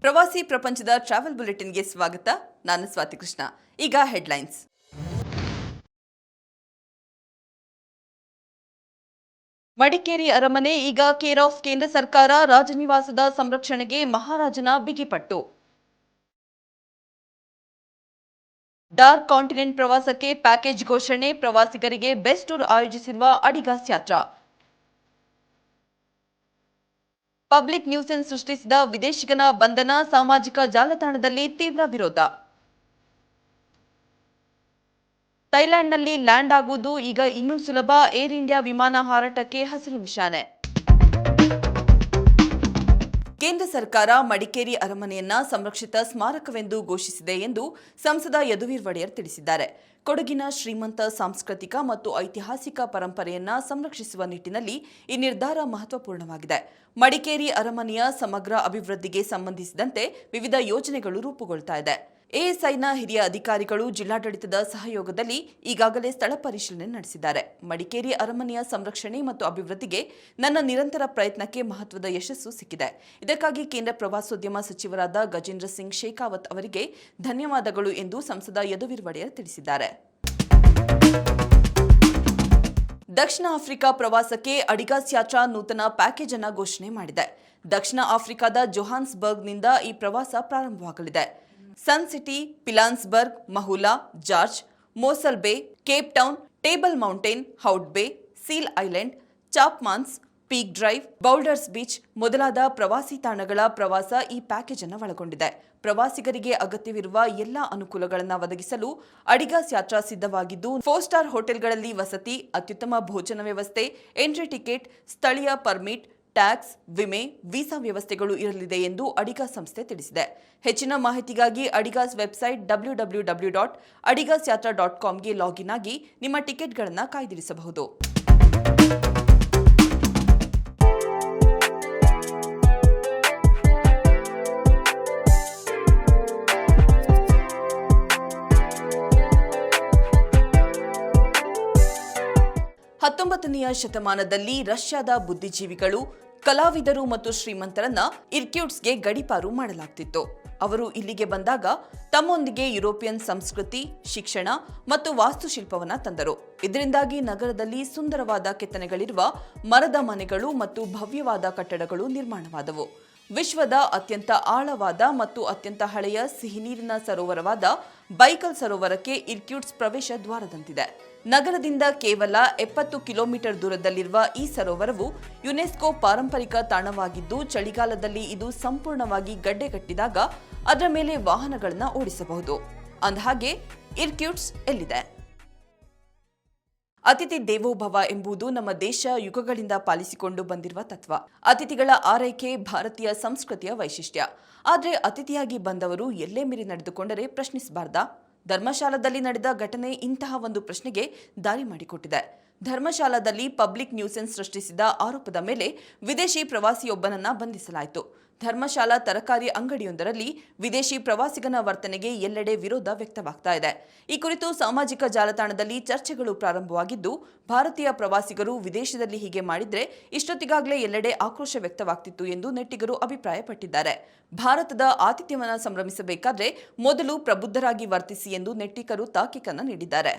ಪ್ರವಾಸಿ ಪ್ರಪಂಚದ ಟ್ರಾವೆಲ್ ಬುಲೆಟಿನ್ಗೆ ಸ್ವಾಗತ. ನಾನು ಸ್ವಾತಿ ಕೃಷ್ಣ. ಈಗ ಹೆಡ್ಲೈನ್ಸ್. ಮಡಿಕೇರಿ ಅರಮನೆ ಈಗ ಕೇರ್ ಆಫ್ ಕೇಂದ್ರ ಸರ್ಕಾರ. ರಾಜನಿವಾಸದ ಸಂರಕ್ಷಣೆಗೆ ಮಹಾರಾಜನ ಬಿಗಿಪಟ್ಟು. ಡಾರ್ಕ್ ಕಾಂಟಿನೆಂಟ್ ಪ್ರವಾಸಕ್ಕೆ ಪ್ಯಾಕೇಜ್ ಘೋಷಣೆ. ಪ್ರವಾಸಿಗರಿಗೆ ಬೆಸ್ಟ್ ಟೂರ್ ಆಯೋಜಿಸಿರುವ ಅಡಿಗಾಸ್ ಯಾತ್ರಾ. ಪಬ್ಲಿಕ್ ನ್ಯೂಸೆನ್ಸ್ ಸೃಷ್ಟಿಸಿದ ವಿದೇಶಿಗನ ಬಂಧನ. ಸಾಮಾಜಿಕ ಜಾಲತಾಣದಲ್ಲಿ ತೀವ್ರ ವಿರೋಧ. ಥೈಲ್ಯಾಂಡ್ನಲ್ಲಿ ಲ್ಯಾಂಡ್ ಆಗುವುದು ಈಗ ಇನ್ನೂ ಸುಲಭ. ಏರ್ ಇಂಡಿಯಾ ವಿಮಾನ ಹಾರಾಟಕ್ಕೆ ಹಸಿರು ನಿಶಾನೆ. ಕೇಂದ್ರ ಸರ್ಕಾರ ಮಡಿಕೇರಿ ಅರಮನೆಯನ್ನ ಸಂರಕ್ಷಿತ ಸ್ಮಾರಕವೆಂದು ಘೋಷಿಸಿದೆ ಎಂದು ಸಂಸದ ಯದುವೀರ್ ಒಡೆಯರ್ ತಿಳಿಸಿದ್ದಾರೆ. ಕೊಡಗಿನ ಶ್ರೀಮಂತ ಸಾಂಸ್ಕೃತಿಕ ಮತ್ತು ಐತಿಹಾಸಿಕ ಪರಂಪರೆಯನ್ನ ಸಂರಕ್ಷಿಸುವ ನಿಟ್ಟಿನಲ್ಲಿ ಈ ನಿರ್ಧಾರ ಮಹತ್ವಪೂರ್ಣವಾಗಿದೆ. ಮಡಿಕೇರಿ ಅರಮನೆಯ ಸಮಗ್ರ ಅಭಿವೃದ್ಧಿಗೆ ಸಂಬಂಧಿಸಿದಂತೆ ವಿವಿಧ ಯೋಜನೆಗಳು ರೂಪುಗೊಳ್ಳುತ್ತಾ ಇದೆ. ಎಎಸ್ಐನ ಹಿರಿಯ ಅಧಿಕಾರಿಗಳು ಜಿಲ್ಲಾಡಳಿತದ ಸಹಯೋಗದಲ್ಲಿ ಈಗಾಗಲೇ ಸ್ಥಳ ಪರಿಶೀಲನೆ ನಡೆಸಿದ್ದಾರೆ. ಮಡಿಕೇರಿ ಅರಮನೆಯ ಸಂರಕ್ಷಣೆ ಮತ್ತು ಅಭಿವೃದ್ಧಿಗೆ ನನ್ನ ನಿರಂತರ ಪ್ರಯತ್ನಕ್ಕೆ ಮಹತ್ವದ ಯಶಸ್ಸು ಸಿಕ್ಕಿದೆ. ಇದಕ್ಕಾಗಿ ಕೇಂದ್ರ ಪ್ರವಾಸೋದ್ಯಮ ಸಚಿವರಾದ ಗಜೇಂದ್ರ ಸಿಂಗ್ ಶೇಖಾವತ್ ಅವರಿಗೆ ಧನ್ಯವಾದಗಳು ಎಂದು ಸಂಸದ ಯದುವೀರ್ ಒಡೆಯರ್ ತಿಳಿಸಿದ್ದಾರೆ. ದಕ್ಷಿಣ ಆಫ್ರಿಕಾ ಪ್ರವಾಸಕ್ಕೆ ಅಡಿಗಾಸ್ ಯಾತ್ರಾ ನೂತನ ಪ್ಯಾಕೇಜ್ ಅನ್ನು ಘೋಷಣೆ ಮಾಡಿದೆ. ದಕ್ಷಿಣ ಆಫ್ರಿಕಾದ ಜೋಹಾನ್ಸ್ಬರ್ಗ್ನಿಂದ ಈ ಪ್ರವಾಸ ಪ್ರಾರಂಭವಾಗಲಿದೆ. ಸನ್ city, ಪಿಲಾನ್ಸ್ಬರ್ಗ್, ಮಹುಲಾ, George, Mossel Bay, Cape Town, Table Mountain, Hout Bay, Seal Island, Chapman's, Peak Drive, Boulders Beach ಮೊದಲಾದ ಪ್ರವಾಸಿ ತಾಣಗಳ ಪ್ರವಾಸ ಈ ಪ್ಯಾಕೇಜ್ ಅನ್ನು ಒಳಗೊಂಡಿದೆ. ಪ್ರವಾಸಿಗರಿಗೆ ಅಗತ್ಯವಿರುವ ಎಲ್ಲಾ ಅನುಕೂಲಗಳನ್ನು ಒದಗಿಸಲು ಅಡಿಗಾಸ್ ಯಾತ್ರಾ ಸಿದ್ಧವಾಗಿದ್ದು, 4 ಸ್ಟಾರ್ ಹೋಟೆಲ್ಗಳಲ್ಲಿ ವಸತಿ, ಅತ್ಯುತ್ತಮ ಭೋಜನ ವ್ಯವಸ್ಥೆ, ಎಂಟ್ರಿ ಟಿಕೆಟ್, ಸ್ಥಳೀಯ ಪರ್ಮಿಟ್, ಟ್ಯಾಕ್ಸ್, ವಿಮೆ, ವೀಸಾ ವ್ಯವಸ್ಥೆಗಳು ಇರಲಿದೆ ಎಂದು ಅಡಿಗಾಸ್ ಸಂಸ್ಥೆ ತಿಳಿಸಿದೆ. ಹೆಚ್ಚಿನ ಮಾಹಿತಿಗಾಗಿ ಅಡಿಗಾಸ್ ವೆಬ್ಸೈಟ್ www.adigasyatra.comಗೆ ಲಾಗಿನ್ ಆಗಿ ನಿಮ್ಮ ಟಿಕೆಟ್ಗಳನ್ನು ಕಾಯ್ದಿರಿಸಬಹುದು. ಹತ್ತೊಂಬತ್ತನೆಯ ಶತಮಾನದಲ್ಲಿ ರಷ್ಯಾದ ಬುದ್ಧಿಜೀವಿಗಳು, ಕಲಾವಿದರು ಮತ್ತು ಶ್ರೀಮಂತರನ್ನ ಇರ್ಕ್ಯೂಟ್ಸ್ಗೆ ಗಡೀಪಾರು ಮಾಡಲಾಗ್ತಿತ್ತು. ಅವರು ಇಲ್ಲಿಗೆ ಬಂದಾಗ ತಮ್ಮೊಂದಿಗೆ ಯುರೋಪಿಯನ್ ಸಂಸ್ಕೃತಿ, ಶಿಕ್ಷಣ ಮತ್ತು ವಾಸ್ತುಶಿಲ್ಪವನ್ನ ತಂದರು. ಇದರಿಂದಾಗಿ ನಗರದಲ್ಲಿ ಸುಂದರವಾದ ಕೆತ್ತನೆಗಳಿರುವ ಮರದ ಮನೆಗಳು ಮತ್ತು ಭವ್ಯವಾದ ಕಟ್ಟಡಗಳು ನಿರ್ಮಾಣವಾದವು. ವಿಶ್ವದ ಅತ್ಯಂತ ಆಳವಾದ ಮತ್ತು ಅತ್ಯಂತ ಹಳೆಯ ಸಿಹಿನೀರಿನ ಸರೋವರವಾದ ಬೈಕಲ್ ಸರೋವರಕ್ಕೆ ಇರ್ಕ್ಯೂಟ್ಸ್ ಪ್ರವೇಶ ದ್ವಾರದಂತಿದೆ. ನಗರದಿಂದ ಕೇವಲ 70 ಕಿಲೋಮೀಟರ್ ದೂರದಲ್ಲಿರುವ ಈ ಸರೋವರವು ಯುನೆಸ್ಕೋ ಪಾರಂಪರಿಕ ತಾಣವಾಗಿದ್ದು, ಚಳಿಗಾಲದಲ್ಲಿ ಇದು ಸಂಪೂರ್ಣವಾಗಿ ಗಡ್ಡೆಗಟ್ಟಿದಾಗ ಅದರ ಮೇಲೆ ವಾಹನಗಳನ್ನು ಓಡಿಸಬಹುದು. ಅಂದಹಾಗೆ ಇರ್ಕ್ಯೂಟ್ಸ್ ಎಲ್ಲಿದೆ? ಅತಿಥಿ ದೇವೋಭವ ಎಂಬುದು ನಮ್ಮ ದೇಶ ಯುಗಗಳಿಂದ ಪಾಲಿಸಿಕೊಂಡು ಬಂದಿರುವ ತತ್ವ. ಅತಿಥಿಗಳ ಆರೈಕೆ ಭಾರತೀಯ ಸಂಸ್ಕೃತಿಯ ವೈಶಿಷ್ಟ್ಯ. ಆದರೆ ಅತಿಥಿಯಾಗಿ ಬಂದವರು ಎಲ್ಲೇ ಮೀರಿ ನಡೆದುಕೊಂಡರೆ ಪ್ರಶ್ನಿಸಬಾರ್ದಾ? ಧರ್ಮಶಾಲಾದಲ್ಲಿ ನಡೆದ ಘಟನೆ ಇಂತಹ ಒಂದು ಪ್ರಶ್ನೆಗೆ ದಾರಿ ಮಾಡಿಕೊಟ್ಟಿದೆ. ಧರ್ಮಶಾಲಾದಲ್ಲಿ ಪಬ್ಲಿಕ್ ನ್ಯೂಸೆನ್ಸ್ ಸೃಷ್ಟಿಸಿದ ಆರೋಪದ ಮೇಲೆ ವಿದೇಶಿ ಪ್ರವಾಸಿಯೊಬ್ಬನನ್ನ ಬಂಧಿಸಲಾಯಿತು. ಧರ್ಮಶಾಲಾ ತರಕಾರಿ ಅಂಗಡಿಯೊಂದರಲ್ಲಿ ವಿದೇಶಿ ಪ್ರವಾಸಿಗನ ವರ್ತನೆಗೆ ಎಲ್ಲೆಡೆ ವಿರೋಧ ವ್ಯಕ್ತವಾಗ್ತಾ ಇದೆ. ಈ ಕುರಿತು ಸಾಮಾಜಿಕ ಜಾಲತಾಣದಲ್ಲಿ ಚರ್ಚೆಗಳು ಪ್ರಾರಂಭವಾಗಿದ್ದು, ಭಾರತೀಯ ಪ್ರವಾಸಿಗರು ವಿದೇಶದಲ್ಲಿ ಹೀಗೆ ಮಾಡಿದ್ರೆ ಇಷ್ಟೊತ್ತಿಗಾಗಲೇ ಎಲ್ಲೆಡೆ ಆಕ್ರೋಶ ವ್ಯಕ್ತವಾಗ್ತಿತ್ತು ಎಂದು ನೆಟ್ಟಿಗರು ಅಭಿಪ್ರಾಯಪಟ್ಟಿದ್ದಾರೆ. ಭಾರತದ ಆತಿಥ್ಯವನ್ನು ಸಂಭ್ರಮಿಸಬೇಕಾದ್ರೆ ಮೊದಲು ಪ್ರಬುದ್ಧರಾಗಿ ವರ್ತಿಸಿ ಎಂದು ನೆಟ್ಟಿಗರು ತಾಕೀತನ್ನ ನೀಡಿದ್ದಾರೆ.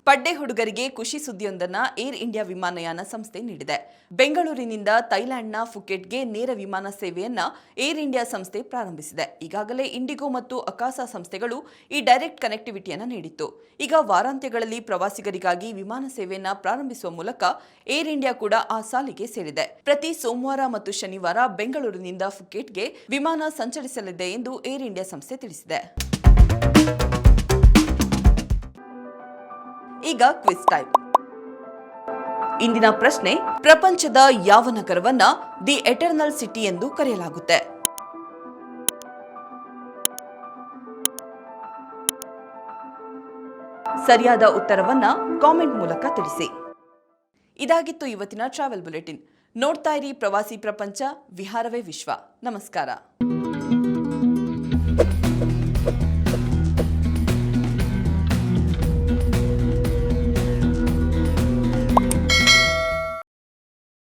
ಪಡ್ಡೆ ಹುಡುಗರಿಗೆ ಖುಷಿ ಸುದ್ದಿಯೊಂದನ್ನು ಏರ್ ಇಂಡಿಯಾ ವಿಮಾನಯಾನ ಸಂಸ್ಥೆ ನೀಡಿದೆ. ಬೆಂಗಳೂರಿನಿಂದ ಥೈಲ್ಯಾಂಡ್ನ ಫುಕೆಟ್ಗೆ ನೇರ ವಿಮಾನ ಸೇವೆಯನ್ನ ಏರ್ ಇಂಡಿಯಾ ಸಂಸ್ಥೆ ಪ್ರಾರಂಭಿಸಿದೆ. ಈಗಾಗಲೇ ಇಂಡಿಗೋ ಮತ್ತು ಅಕಾಸಾ ಸಂಸ್ಥೆಗಳು ಈ ಡೈರೆಕ್ಟ್ ಕನೆಕ್ಟಿವಿಟಿಯನ್ನು ನೀಡಿತ್ತು. ಈಗ ವಾರಾಂತ್ಯಗಳಲ್ಲಿ ಪ್ರವಾಸಿಗರಿಗಾಗಿ ವಿಮಾನ ಸೇವೆಯನ್ನ ಪ್ರಾರಂಭಿಸುವ ಮೂಲಕ ಏರ್ ಇಂಡಿಯಾ ಕೂಡ ಆ ಸಾಲಿಗೆ ಸೇರಿದೆ. ಪ್ರತಿ ಸೋಮವಾರ ಮತ್ತು ಶನಿವಾರ ಬೆಂಗಳೂರಿನಿಂದ ಫುಕೆಟ್ಗೆ ವಿಮಾನ ಸಂಚರಿಸಲಿದೆ ಎಂದು ಏರ್ ಇಂಡಿಯಾ ಸಂಸ್ಥೆ ತಿಳಿಸಿದೆ. ಈಗ ಕ್ವಿಜ್ ಟೈಮ್. ಇಂದಿನ ಪ್ರಶ್ನೆ: ಪ್ರಪಂಚದ ಯಾವ ನಗರವನ್ನ ದಿ ಎಟರ್ನಲ್ ಸಿಟಿ ಎಂದು ಕರೆಯಲಾಗುತ್ತೆ? ಸರಿಯಾದ ಉತ್ತರವನ್ನ ಕಾಮೆಂಟ್ ಮೂಲಕ ತಿಳಿಸಿ. ಇದಾಗಿತ್ತು ಇವತ್ತಿನ ಟ್ರಾವೆಲ್ ಬುಲೆಟಿನ್. ನೋಡ್ತಾ ಇರಿ ಪ್ರವಾಸಿ ಪ್ರಪಂಚ, ವಿಹಾರವೇ ವಿಶ್ವ. ನಮಸ್ಕಾರ.